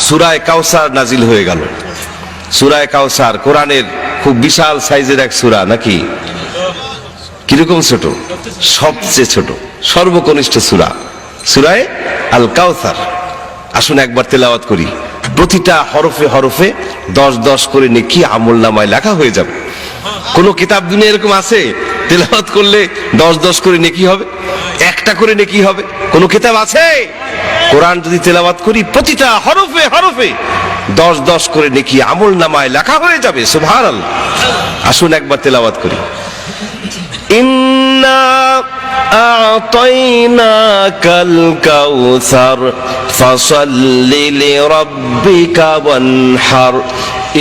সূরা কাউসার নাজিল হয়ে গেল। সূরা কাউসার কোরআনের খুব বিশাল সাইজের এক সূরা, নাকি? কিরকম ছোট? সবচেয়ে ছোট, সর্বকনিষ্ঠ সূরা, সূরা আল কাউসার। আসুন একবার তেলাওয়াত করি। প্রতিটা হরফে হরফে 10-10 করে নেকি আমলনামায় লেখা হয়ে যাবে। কোন কিতাব দুনিয়া এরকম আছে তেলাওয়াত করলে 10-10 করে নেকি হবে, একটা করে নেকি হবে? কোন কিতাব আছে? কোরআন যদি তেলাওয়াত করি প্রতিটা হরফে হরফে 10-10 করে নেকি আমলনামায় লেখা হয়ে যাবে। সুবহানাল্লাহ। আসুন একবার তেলাওয়াত করি। ইন্না আ'তাইনাকাল কাউসার ফাসাল্লি লিরাব্বিকা ওয়ানহার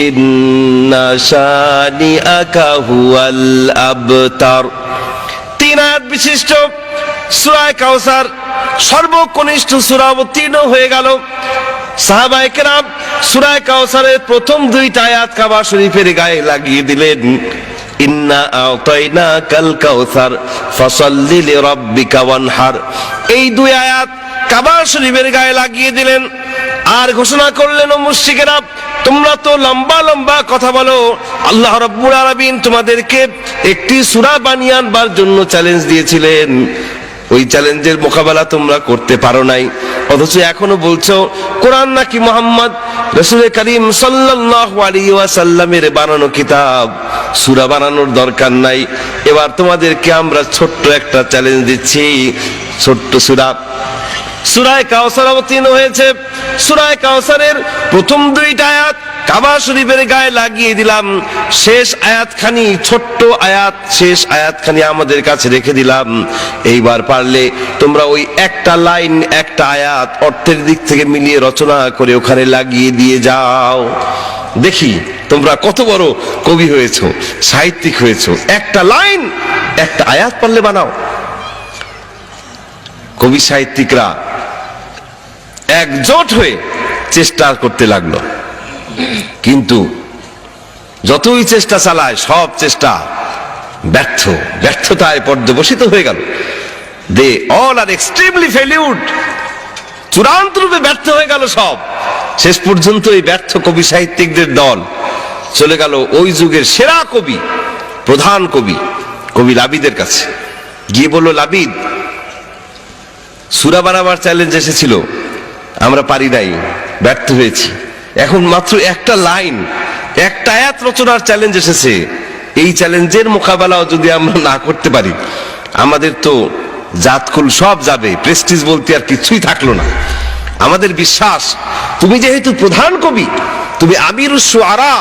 ইন্না শানিআকা হুয়াল আবতার। 3 আয়াত বিশিষ্ট সূরা কাউসার, সর্বকনিষ্ঠ সূরা অবতীর্ণ হয়ে গেল। সাহাবায়ে কেরাম সূরা কাউসারের প্রথম 2টা আয়াত কাবা শরীফের গায়ে লাগিয়ে দিলেন। ইন্না আ'তাইনাকাল কাউসার ফাসাল্লি লিরাব্বিকা ওয়ানহার, এই 2 আয়াত কাবা শরীফের গায়ে লাগিয়ে দিলেন। আর ঘোষণা করলেন, ও মুশরিকেরা, তোমরা তো লম্বা লম্বা কথা বলো, আল্লাহ রাব্বুল আলামিন তোমাদেরকে একটি সূরা বানিয়ে আনবার জন্য চ্যালেঞ্জ দিয়েছিলেন, ওই চ্যালেঞ্জের মোকাবেলা তোমরা করতে পারো নাই, অথচ এখনো বলছো কোরআন নাকি মুহাম্মদ রাসূল করিম সাল্লাল্লাহু আলাইহি ওয়াসাল্লামের বানানো কিতাব, সূরা বানানোর দরকার নাই। এবার তোমাদেরকে আমরা ছোট্ট একটা চ্যালেঞ্জ দিচ্ছি, ছোট্ট সূরা সূরা কাউসার অবতীর্ণ হয়েছে। সূরা কাউসারের প্রথম 2টা আয়াত কাবা শরীফের গায়ে লাগিয়ে দিলাম, শেষ আয়াতখানি, ছোট্ট আয়াত, শেষ আয়াতখানি আমাদের কাছে রেখে দিলাম। এইবার পারলে তোমরা ওই একটা লাইন, একটা আয়াত অর্থের দিক থেকে মিলিয়ে রচনা করে ওখানে লাগিয়ে দিয়ে যাও, দেখি তোমরা কত বড় কবি হয়েছো, সাহিত্যিক হয়েছো। একটা লাইন, একটা আয়াত পারলে বানাও। কবি সাহিত্যিকরা একজোট হয়ে চেষ্টা করতে লাগলো, কিন্তু যতই চেষ্টা চালায় সব চেষ্টা ব্যর্থ, ব্যর্থতায় পর্যবসিত হয়ে গেল। দে অল আর এক্সট্রিমলি ফেলিউড, চূড়ান্ত রূপে ব্যর্থ হয়ে গেল সব। শেষ পর্যন্ত এই ব্যর্থ কবি সাহিত্যিকদের দল চলে গেল ওই যুগের সেরা কবি, প্রধান কবি, কবি লাবিদের কাছে। গিয়ে বলল, লাবিদ, সূরা বানাবার চ্যালেঞ্জ এসেছিল, আমরা পারি নাই, ব্যর্থ হয়েছি। এখন মাত্র একটা লাইন, একটা আয়াত রচনার চ্যালেঞ্জ এসেছে। এই চ্যালেঞ্জের মোকাবেলাও যদি আমরা না করতে পারি, আমাদের তো জাতকুল সব যাবে, প্রেস্টিজ বলতে আর কিছুই থাকলো না। আমাদের বিশ্বাস, তুমি যেহেতু প্রধান কবি, তুমি আমিরুশ শুআরা,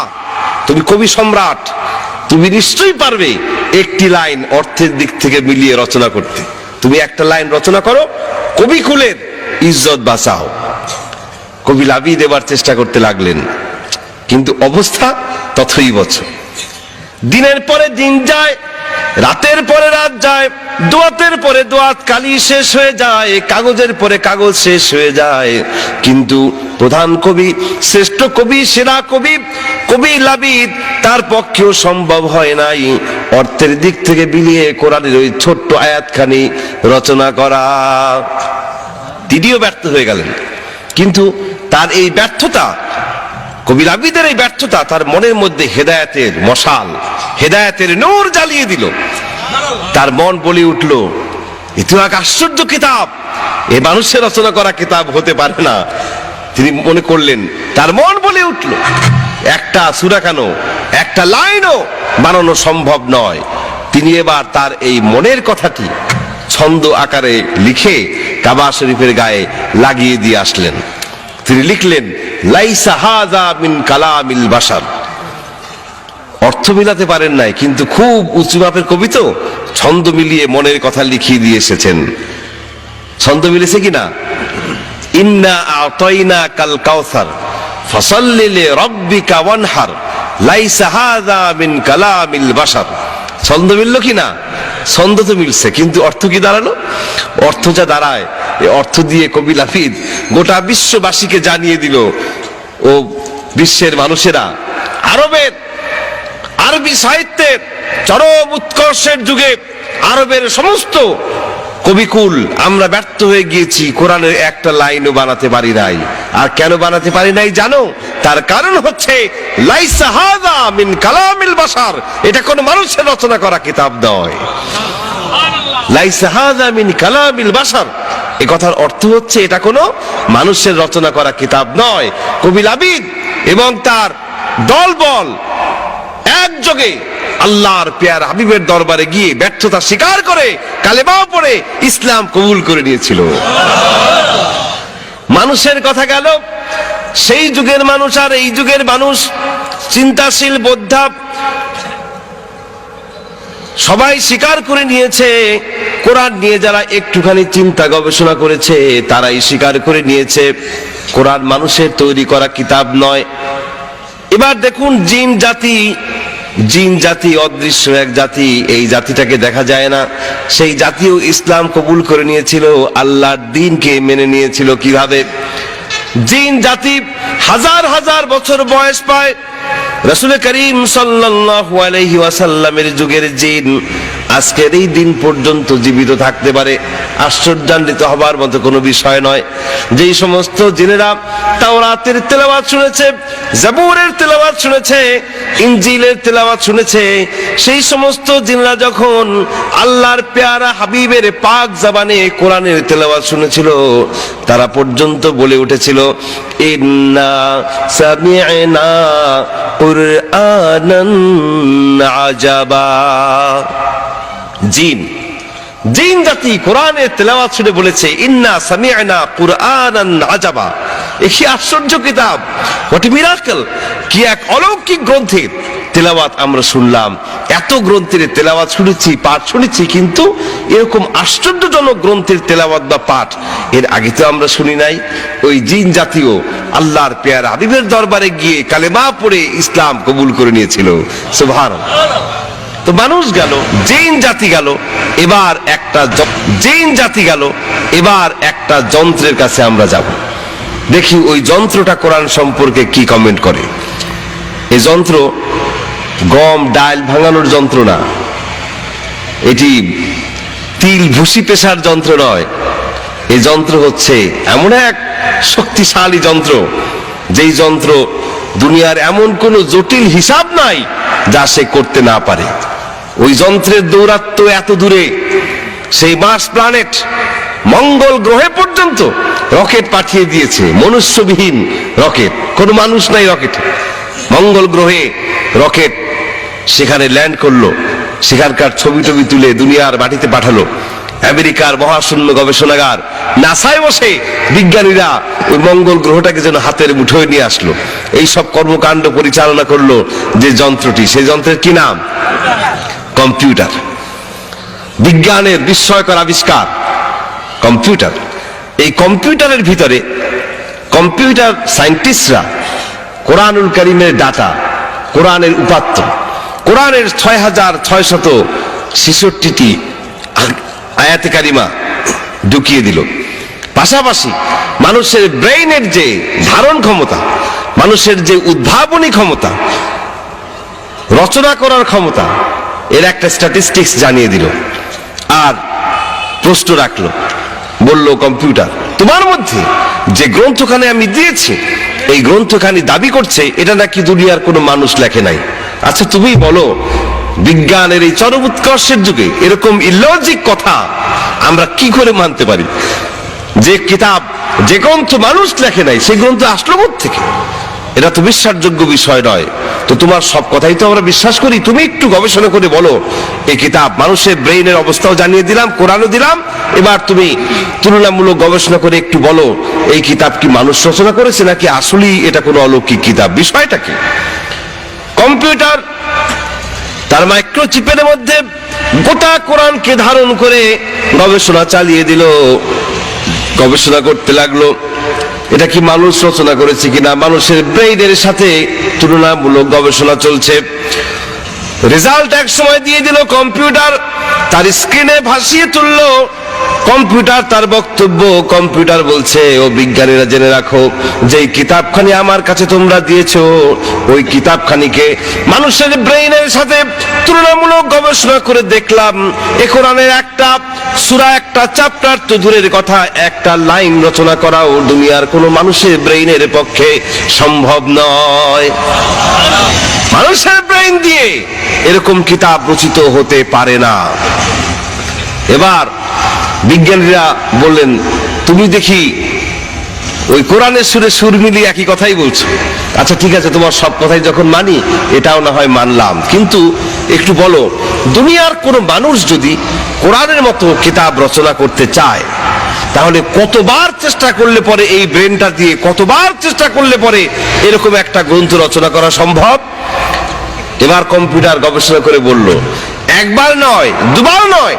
তুমি কবি সম্রাট, তুমি নিশ্চয়ই পারবে একটি লাইন অর্থের দিক থেকে মিলিয়ে রচনা করতে। তুমি একটা লাইন রচনা করো, কবি কুলের ইজ্জত বাঁচাও। কবি লাবিদ এবার চেষ্টা করতে লাগলেন, কিন্তু অবস্থা তথই বছর। দিনের পরে দিন যায়, রাতের পরে রাত যায়, দোয়াতের পরে দোয়াত কালি শেষ হয়ে যায়, কাগজের পরে কাগজ শেষ হয়ে যায়, কিন্তু প্রধান কবি, শ্রেষ্ঠ কবি, সেরা কবি, কবি লাবিদ, তার পক্ষেও সম্ভব হয় নাই অর্থের দিক থেকে বিলিয়ে কোরআনের ওই ছোট্ট আয়াতখানি রচনা করা। তিনিও ব্যর্থ হয়ে গেলেন। কিন্তু তার এই ব্যর্থতা, কবি লাবিদের এই ব্যর্থতা তার মনের মধ্যে হেদায়েতের মশাল, হেদায়েতের নূর জ্বালিয়ে দিল। তার মন বলে উঠল, এ তো এক আশ্চর্য কিতাব, এ মানুষের রচনা করা কিতাব হতে পারে না। তিনি মনে করলেন, তার মন বলে উঠল, একটা সূরা কেন, একটা লাইনও বানানো সম্ভব নয়। তিনি এবার তার এই মনের কথাটি ছন্দ আকারে লিখে কাবা শরীফের গায়ে লাগিয়ে দিয়ে আসলেন। তিনি লিখলেন, লাইসা হাযা মিন কালামিল বাশার। অর্থ মিলাতে পারেন নাই, কিন্তু খুব উঁচু মাপের কবি তো, ছন্দ মিলিয়ে মনের কথা লিখিয়ে দিয়ে এসেছেন। ছন্দ মিলেছে কিনা? ইন্না আ'তাইনাকাল কাউসার ফাসাল্লি লিরাব্বিকা ওয়ানহার লাইসা হাযা মিন কালামিল বাশার। ছন্দ মিলল কিনা? ছন্দ তো মিলছে, কিন্তু অর্থ কি দাঁড়ালো? অর্থ যা দাঁড়ায়, এই অর্থ দিয়ে কবি লাবিদ গোটা বিশ্ববাসীকে জানিয়ে দিল, ও বিশ্বের মানুষেরা, আরবের আরবি সাহিত্যের চরম উৎকর্ষের যুগে আরবের সমস্ত কবিকুল আমরা ব্যর্থ হয়ে গিয়েছি, কোরআনের একটা লাইনও বানাতে পারি নাই। আর কেন বানাতে পারি নাই জানো? তার কারণ হচ্ছে লাইসা হাযা মিন কালামিল বাশার, এটা কোন মানুষের রচনা করা কিতাব নয়। লাইসা হাযা মিন কালামিল বাশার, এই কথার অর্থ হচ্ছে এটা কোনো মানুষের রচনা করা কিতাব নয়। কবি লাবিদ এবং তার দলবল একযোগে আল্লাহর পেয়ার হাবিবের দরবারে গিয়ে ব্যর্থতা স্বীকার করে কালেমা পড়ে ইসলাম কবুল করে নিয়েছিল। মানুষের কথা গেল, সেই যুগের মানুষ আর এই যুগের মানুষ, চিন্তাশীল বোদ্ধা সবাই স্বীকার করে নিয়েছে। কোরআন নিয়ে যারা একটুখানি চিন্তা গবেষণা করেছে তারাই স্বীকার করে নিয়েছে কোরআন মানুষের তৈরি করা কিতাব নয়। এবার দেখুন, জিন জাতি অদৃশ্য এক জাতি, এই জাতিটাকে দেখা যায় না, সেই জাতিও ইসলাম কবুল করে নিয়েছিল, আল্লাহর দ্বীনকে মেনে নিয়েছিল। কিভাবে? জিন জাতি হাজার হাজার বছর বয়স পায়। রাসূল করিম সাল্লাল্লাহু আলাইহি ওয়াসাল্লামের যুগের জিন আজকের এই দিন পর্যন্ত জীবিত থাকতে পারে। আশ্চর্যান্বিত হবার মতো কোনো বিষয় নয়। যেই সমস্ত জিনেরা তাওরাতের তেলাওয়াত শুনেছে, জাবুরের তেলাওয়াত শুনেছে, ইনজিলের তেলাওয়াত শুনেছে, সেই সমস্ত জিনেরা যখন আল্লাহর পেয়ারা হাবিবের পাক জবানে কোরআনের তেলাওয়াত শুনেছিল, তারা পর্যন্ত বলে উঠেছিল, ইন্না সামি'না কুরআনান আজাবা। জিন জাতি কোরআনের তেলাওয়াত শুনে বলেছে, ইন্না সামি'না কুরআনান আজাবা, কি আশ্চর্য কিতাব, হোয়াট এ মিরাকল, কি এক অলৌকিক গ্রন্থের তেলাওয়াত আমরা শুনলাম। এত গ্রন্থের তেলাওয়াত শুনেছি, পাঠ শুনেছি, কিন্তু এরকম আশ্চর্যজনক গ্রন্থের তেলাওয়াত বা পাঠ এর আগে তো আমরা শুনি নাই। ওই জিন জাতীয় আল্লাহর পেয়ারা হাবিবের দরবারে গিয়ে কালেমা পড়ে ইসলাম কবুল করে নিয়েছিল। সুবহানাল্লাহ। তো মানুষ গেল, জিন জাতি গেল, এবার একটা যন্ত্রের কাছে আমরা যাব, দেখি ওই যন্ত্রটা কোরআন সম্পর্কে কি কমেন্ট করে। এই যন্ত্র গম ডাল ভাঙানোর যন্ত্র না, এটি তিল ভুসি পেশার যন্ত্র নয়। এই যন্ত্র হচ্ছে এমন এক শক্তিশালী যন্ত্র, যেই যন্ত্র দুনিয়ার এমন কোন জটিল হিসাব নাই যা সে করতে না পারে। ওই যন্ত্রের দৌরাত্ম্য এত দূরে, সেই মার্স প্ল্যানেট মঙ্গল গ্রহে পর্যন্ত রকেট পাঠিয়ে দিয়েছে, মনুষ্যবিহীন রকেট, কোনো মানুষ নাই রকেটে। মঙ্গল গ্রহে রকেট সেখানে ল্যান্ড করলো, সেখানকার ছবি টবি তুলে দুনিয়ার মাটিতে পাঠালো। আমেরিকার মহাশূন্য গবেষণাগার নাসায় বসে বিজ্ঞানীরা ওই মঙ্গল গ্রহটাকে যেন হাতের মুঠোয় নিয়ে আসলো। এই সব কর্মকাণ্ড পরিচালনা করলো যে যন্ত্রটি, সেই যন্ত্রের কি নাম? কম্পিউটার। বিজ্ঞানের বিস্ময়কর আবিষ্কার কম্পিউটার। এই কম্পিউটারের ভিতরে কম্পিউটার সায়েন্টিস্টরা কোরআনুল কারীমের ডাটা, কোরআনের উপাত্ত, কোরআনের 6666টি আয়াতে কারিমা ঢুকিয়ে দিল। পাশাপাশি মানুষের ব্রেইনের যে ধারণ ক্ষমতা, মানুষের যে উদ্ভাবনী ক্ষমতা, রচনা করার ক্ষমতা, এর একটা স্ট্যাটিস্টিক্স জানিয়ে দিল। আর প্রশ্ন রাখলো, বলল কম্পিউটার, তোমার মধ্যে যে গ্রন্থখানি আমি দিয়েছি, এই গ্রন্থখানি দাবি করছে এটা নাকি দুনিয়ার কোনো মানুষ লেখে নাই। আচ্ছা তুমি বলো, বিজ্ঞানের এই চরম উৎকর্ষের যুগে এরকম ইলজিক কথা আমরা কি করে মানতে পারি? যে কিতাব, যে গ্রন্থ মানুষ লেখে নাই, সেই গ্রন্থ আসলো কোত্থেকে? এটা তো বিশ্বাসযোগ্য বিষয় নয়। তো তোমার সব কথাই তো আমরা বিশ্বাস করি, তুমি একটু গবেষণা করে বলো। এই কিতাব মানুষের ব্রেইনের অবস্থাও জানিয়ে দিলাম, কোরআনও দিলাম, এবার তুমি তুলনামূলক গবেষণা করে একটু বলো এই কিতাব কি মানুষ রচনা করেছে নাকি আসলেই এটা কোনো অলৌকিক কিতাব, বিষয়টা কি? কম্পিউটার তার মাইক্রোচিপের মধ্যে গোটা কোরআনকে ধারণ করে গবেষণা চালিয়ে দিল। গবেষণা করতে লাগলো এটা কি মানুষ রচনা করেছে কিনা, মানুষের ব্রেইনের সাথে তুলনামূলক গবেষণা চলছে। রেজাল্ট এক সময় দিয়ে দিল কম্পিউটার, তার স্ক্রিনে ভাসিয়ে তুললো কম্পিউটার তার বক্তব্য, কম্পিউটার বলছে, ও বিজ্ঞানীরা জেনে রাখো, যে কিতাবখানি আমার কাছে তোমরা দিয়েছো, ওই কিতাবখানিকে মানুষের ব্রেইনের সাথে তুলনামূলক গবেষণা করে দেখলাম, এ কোরআনের একটা সূরা, একটা চ্যাপ্টার তো দূরের কথা, একটা লাইন রচনা করাও দুনিয়ার কোনো মানুষের ব্রেইনের পক্ষে সম্ভব নয়। মানুষের ব্রেইন দিয়ে এরকম কিতাব রচিত হতে পারে না। এবার বিজ্ঞানীরা বললেন, তুমি দেখি ওই কোরআনের সুরে সুর মিলিয়ে একই কথাই বলছো। আচ্ছা ঠিক আছে, তোমার সব কথাই যখন মানি, এটাও না হয় মানলাম, কিন্তু একটু বলো, দুনিয়ার কোনো মানুষ যদি কোরআনের মতো কিতাব রচনা করতে চায়, তাহলে কতবার চেষ্টা করলে পরে এই ব্রেনটা দিয়ে, কতবার চেষ্টা করলে পরে এরকম একটা গ্রন্থ রচনা করা সম্ভব? এবার কম্পিউটার গবেষণা করে বলল, একবার নয়, দুবার নয়,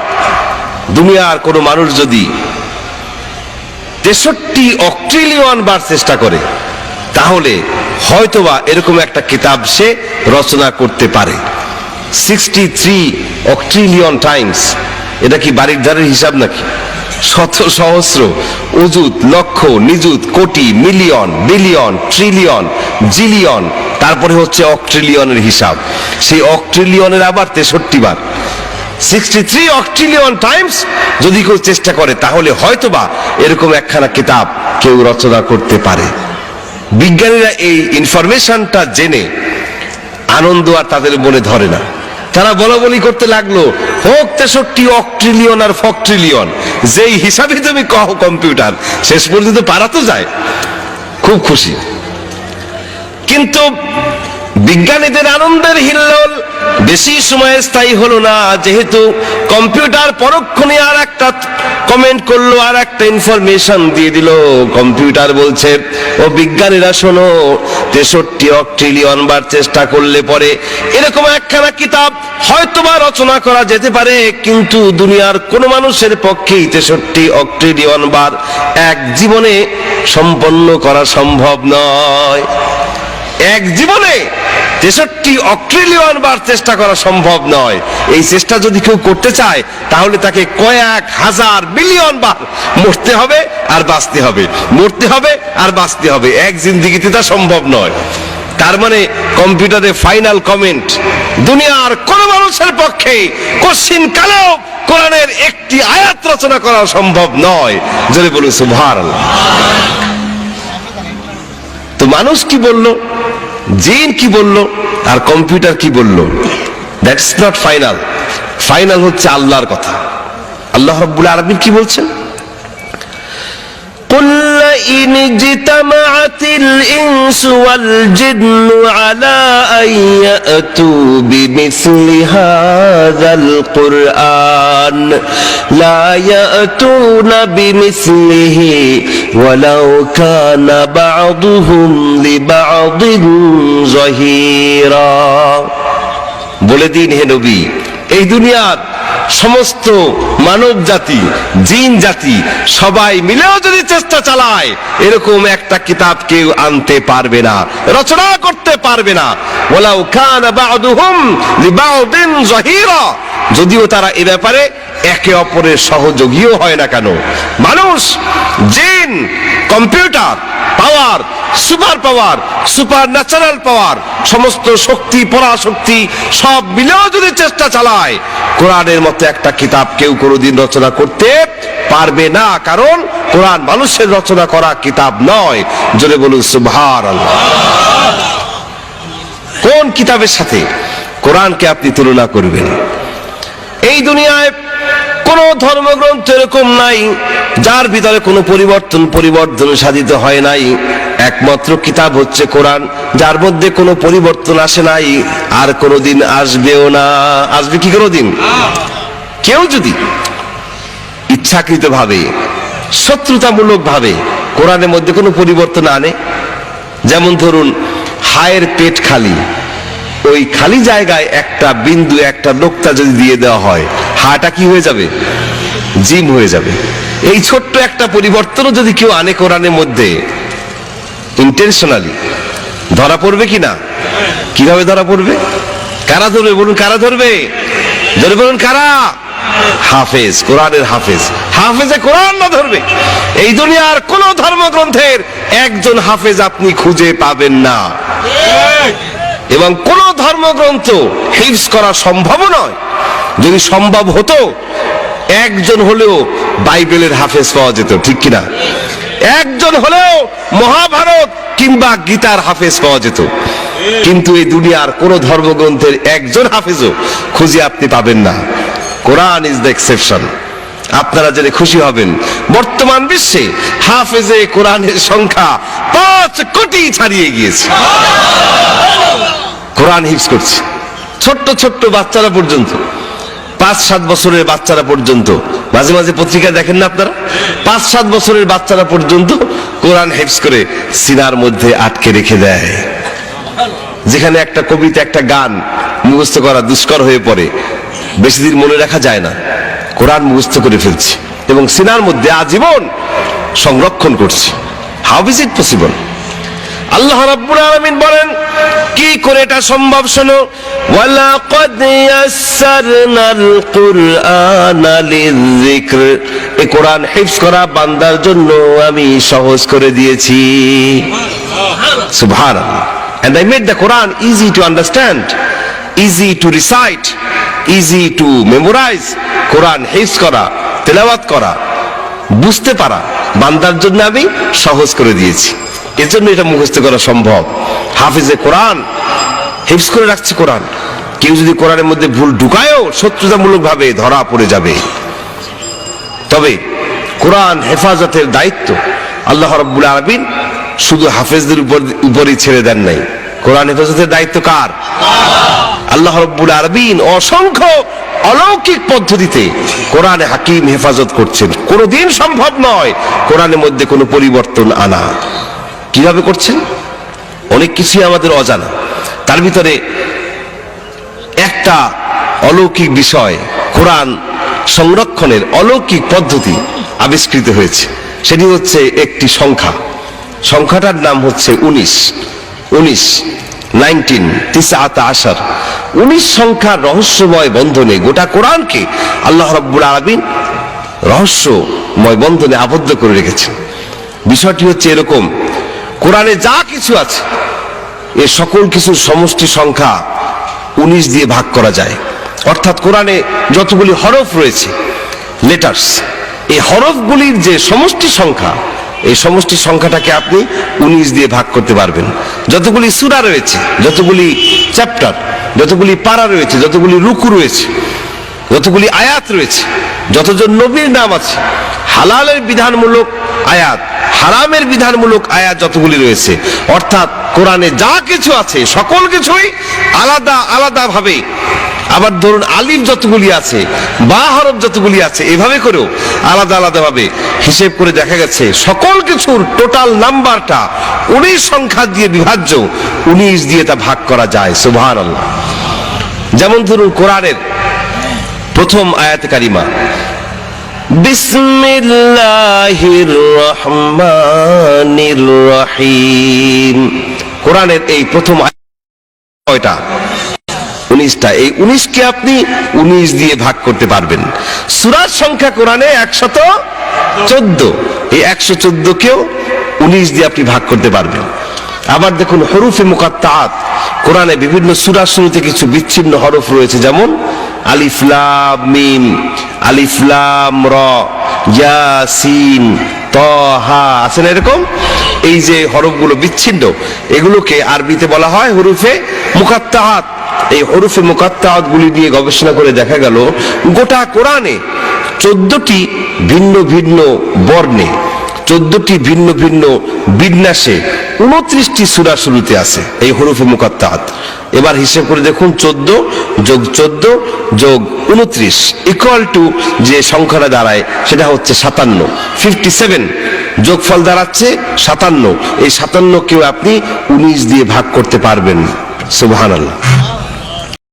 দুনিয়ার কোনো মানুষ যদি 63 অক্ট্রিলিয়ন বার চেষ্টা করে, তাহলে হয়তোবা এরকম একটা কিতাব সে রচনা করতে পারে। 63 অক্ট্রিলিয়ন টাইমস, এটা কি বাড়ির ধারের হিসাব নাকি? শত সহস্র, অযুত, লক্ষ, নিযুত, কোটি, মিলিয়ন, বিলিয়ন, ট্রিলিয়ন, জিলিয়ন, তারপরে হচ্ছে অক্ট্রিলিয়নের হিসাব। সেই অক্ট্রিলিয়নের আবার 63 বার, 63 অক্ট্রিলিয়ন টাইমস যদি কেউ চেষ্টা করে, তাহলে হয়তোবা এরকম একখানা কিতাব কেউ রচনা করতে পারে। বিজ্ঞানীরা এই ইনফরমেশনটা জেনে আনন্দ আর তাদের মনে ধরে না। তারা বলা বলি করতে লাগলো, হোক 63 অক্ট্রিলিয়ন আর ফক্ট্রিলিয়ন, যেই হিসাবে তুমি কও কম্পিউটার, শেষ পর্যন্ত পারা তো যায়। খুব খুশি। কিন্তু বিজ্ঞানীদের আনন্দের হিল্লোল বেশি সময় স্থায়ী হলো না, যেহেতু কম্পিউটার পরক্ষণে আর একটা কমেন্ট করলো, আর একটা ইনফরমেশন দিয়ে দিল। কম্পিউটার বলছে, ও বিজ্ঞানীরা শোনো, 63 অক্ট্রিলিয়ন বার চেষ্টা করলে পরে এরকম একখানা কিতাব হয়তোবা রচনা করা যেতে পারে, কিন্তু দুনিয়ার কোন মানুষের পক্ষেই 63 অক্ট্রিলিয়ন বার এক জীবনে সম্পন্ন করা সম্ভব নয়। এক জীবনে 63 অক্ট্রিলিয়ন বার চেষ্টা করা সম্ভব নয়। এই চেষ্টা যদি কেউ করতে চায়, তাহলে তাকে কয়েক হাজার বিলিয়ন বার মরতে হবে আর বাঁচতে হবে, মরতে হবে আর বাঁচতে হবে। এক জিন্দেগিতে তা সম্ভব নয়। তার মানে কম্পিউটারে ফাইনাল কমেন্ট, দুনিয়ার কোন মানুষের পক্ষে কশিন কালেও কোরআনের একটি আয়াত রচনা করা সম্ভব নয়। যদি বলুন সুবহানাল্লাহ। তো মানুষ কি বলল, জিন কি বলল, আর কম্পিউটার কি বলল, দ্যাটস নট ফাইনাল। ফাইনাল হচ্ছে আল্লাহর কথা। আল্লাহ রাব্বুল আলামিন কি বলছেন? قل إن اجتمعت الإنس والجن على أن يأتوا بمثل هذا القرآن لا يأتون بمثله ولو كان بعضهم لبعض ظهيرا। বলে দিন হে নবী, এই দুনিয়ার সমস্ত মানব জাতি, জিন জাতি সবাই মিলেও যদি চেষ্টা চালায়, এরকম একটা কিতাব কেউ আনতে পারবে না, রচনা করতে পারবে না। ওয়ালাউ কানা বা'দুহুম লিবা'দিন যাহিরা, যদিও তারা এ ব্যাপারে একে অপরের সহযোগীও হয় না কেন। মানুষ, জিন, কম্পিউটার, পাওয়ার, সুপার পাওয়ার, সুপার ন্যাচারাল পাওয়ার, সমস্ত শক্তি, পরাশক্তি সব মিলেও যদি চেষ্টা চালায়, কোরআনের মতো একটা কিতাব কেউ কোনোদিন রচনা করতে পারবে না। কারণ কোরআন মানুষের রচনা করা কিতাব নয়। জোরে বলুন সুবহানাল্লাহ। কোন কিতাবের সাথে কোরআনকে আপনি তুলনা করবেন? এই দুনিয়ায় কোন ধর্মগ্রন্থ এরকম নাই যার ভিতরে কোনো পরিবর্তন সাধিত হয় নাই। একমাত্র কিতাব হচ্ছে কোরআন, যার মধ্যে কোনো পরিবর্তন আসে নাই, আর কোনোদিন আসবেও না। আসবে কি কোনোদিন? কেউ যদি ইচ্ছাকৃত ভাবে, শত্রুতামূলক ভাবে কোরআনের মধ্যে কোনো পরিবর্তন আনে, যেমন ধরুন হায়ের পেট খালি, ওই খালি জায়গায় একটা বিন্দু, একটা নোক্তা যদি দিয়ে দেওয়া হয়, হাটা কি হয়ে যাবে? জিম হয়ে যাবে। এই ছোট্ট একটা পরিবর্তনও যদি কেউ আনে কোরআনের মধ্যে ইন্টেনশনালি, ধরা পড়বে কি না? কিভাবে ধরা পড়বে? কারা ধরবে বলুন? কারা ধরবে? ধরে বলুন কারা? হাফেজ, কোরআনের হাফেজ। হাফেজে কোরআন না ধরবে, এই দুনিয়ার কোন ধর্মগ্রন্থের একজন হাফেজ আপনি খুঁজে পাবেন না, এবং কোন ধর্মগ্রন্থ হিফজ করা সম্ভব নয়। যদি সম্ভব হতো একজন হলেও বাইবেলের হাফেজ পাওয়া যেত, ঠিক কিনা? একজন হলেও মহাভারত কিংবা গীতার হাফেজ পাওয়া যেত, কিন্তু এই দুনিয়ার কোন ধর্মগ্রন্থের একজন হাফেজও খুঁজে আপনি পাবেন না। Quran is the exception. আপনারা জেনে খুশি হবেন, বর্তমান বিশ্বে হাফেজে কোরআনের সংখ্যা 5 কোটি ছাড়িয়ে গিয়েছে। কোরআন হিফজ করছে ছোট্ট ছোট্ট বাচ্চারা পর্যন্ত, 5-7 বছরের বাচ্চারা পর্যন্ত, মাঝে মাঝে পত্রিকা দেখেন না আপনারা, 5-7 বছরের বাচ্চারা পর্যন্ত কোরআন হিফজ করে সিনার মধ্যে আটকে রেখে দেয়। যেখানে একটা কবিতা, একটা গান মুখস্থ করা দুষ্কর হয়ে পড়ে, বেশি দিন মনে রাখা যায় না, কোরআন মুখস্থ করে ফেলছি এবং সিনার মধ্যে আজীবন সংরক্ষণ করছি। How is it possible? আল্লাহ রাব্বুল আলামিন বলেন কি করে এটা সম্ভব? শোনো, ওয়ালাকাদ ইয়াসসারনাল কুরআনা লিযিকর, এই কোরআন হিফজ করা বান্দার জন্য আমি সহজ করে দিয়েছি। সুবহানাল্লাহ। And I made the Quran easy to understand, easy to recite, easy to memorize. কোরআন হিফজ করা, তেলাওয়াত করা, বুঝতে পারা বান্দার জন্য আমি সহজ করে দিয়েছি। এজন্য এটা মুখস্থ করা সম্ভব। হাফিজে কোরআন হিফজ করে রাখছে কোরআন। কেউ যদি কোরআনের মধ্যে ভুল ঢুকায়ও শত্রুতামূলক ভাবে ধরা পড়ে যাবে। তবে কোরআন হেফাজতের দায়িত্ব আল্লাহ রাব্বুল আলামিন শুধু হাফেজদের উপরই ছেড়ে দেন নাই। কোরআন হেফাজতের দায়িত্ব কার? আল্লাহ রাব্বুল আলামিন অসংখ্য অলৌকিক পদ্ধতিতে কোরআনে হাকিম হেফাজত করছেন। কোনদিন সম্ভব নয় কোরআনের মধ্যে কোনো পরিবর্তন আনা। কিভাবে করছেন? অনেক কিছুই আমাদের অজানা। তার ভিতরে একটা অলৌকিক বিষয়, কোরআন সংরক্ষণের অলৌকিক পদ্ধতি আবিষ্কৃত হয়েছে। সেটি হচ্ছে একটি সংখ্যা। সংখ্যাটার নাম হচ্ছে 19। 19 সংখ্যার রহস্যময় বন্ধনে গোটা কোরআনকে আল্লাহ রাব্বুল আলামিন রহস্যময় বন্ধনে আবদ্ধ করে রেখেছেন। বিষয়টি হচ্ছে এরকম, কোরআনে যা কিছু আছে এ সকল কিছুর সমষ্টি সংখ্যা 19 দিয়ে ভাগ করা যায়। অর্থাৎ কোরআনে যতগুলি হরফ রয়েছে, লেটার্স, এই হরফগুলির যে সমষ্টি সংখ্যা, এই সমষ্টি সংখ্যাটাকে আপনি 19 দিয়ে ভাগ করতে পারবেন। যতগুলি সূরা রয়েছে, যতগুলি চ্যাপ্টার, যতগুলি পারা রয়েছে, যতগুলি রুকু রয়েছে, যতগুলি আয়াত রয়েছে, যতজন নবীর নাম আছে, হালালের বিধানমূলক আয়াত, হারামের বিধানমূলক আয়াত যতগুলি রয়েছে, অর্থাৎ কোরআনে যা কিছু আছে সকল কিছুই আলাদা আলাদা ভাবে, আবার ধরুন আলিফ যতগুলি আছে, বা হরফ যতগুলি আছে, এভাবে করেও আলাদা আলাদা ভাবে হিসেব করে দেখা গেছে সকল কিছুর টোটাল নাম্বারটা 19 সংখ্যা দিয়ে বিভাজ্য, 19 দিয়ে তা ভাগ করা যায়। সুবহানাল্লাহ। যেমন ধরুন কোরআনের প্রথম আয়াতে কারিমা বিসমিল্লাহির রহমানির রহিম, কোরআনের এই প্রথম কয়টা? 19টা। এই 19কে আপনি 19 দিয়ে ভাগ করতে পারবেন। সূরার সংখ্যা কোরআনে 114, এই 114 কেও 19 দিয়ে আপনি ভাগ করতে পারবেন। আবার দেখুন হরুফে মুকাত্তাআত, কোরআনে বিভিন্ন সূরা শুরুতে কিছু বিচ্ছিন্ন হরফ রয়েছে, যেমন আলিফ লাম মিম, আলিফ লাম র, ইয়াসিন, তাহা, আছে না এরকম? এই যে হরফগুলো বিচ্ছিন্ন, এগুলোকে আরবিতে বলা হয় হরুফে মুকাত্তাআত। এই হরুফে মুকাত্তাআত গুলি নিয়ে গবেষণা করে দেখা গেল গোটা কোরআনে 14টি ভিন্ন ভিন্ন বর্ণে, 14টি ভিন্ন ভিন্ন বিন্যাসে 29টি সূরা শুরুতে আছে এই হরুফে মুকাত্তাআত। এবার হিসেব করে দেখুন, 14 যোগ 14 যোগ 29 ইকুয়াল টু যে সংখ্যাটা দাঁড়ায় সেটা হচ্ছে 57। 57 যোগফল দাঁড়াচ্ছে 57। এই 57 কেও আপনি 19 দিয়ে ভাগ করতে পারবেন। সুবহানাল্লাহ।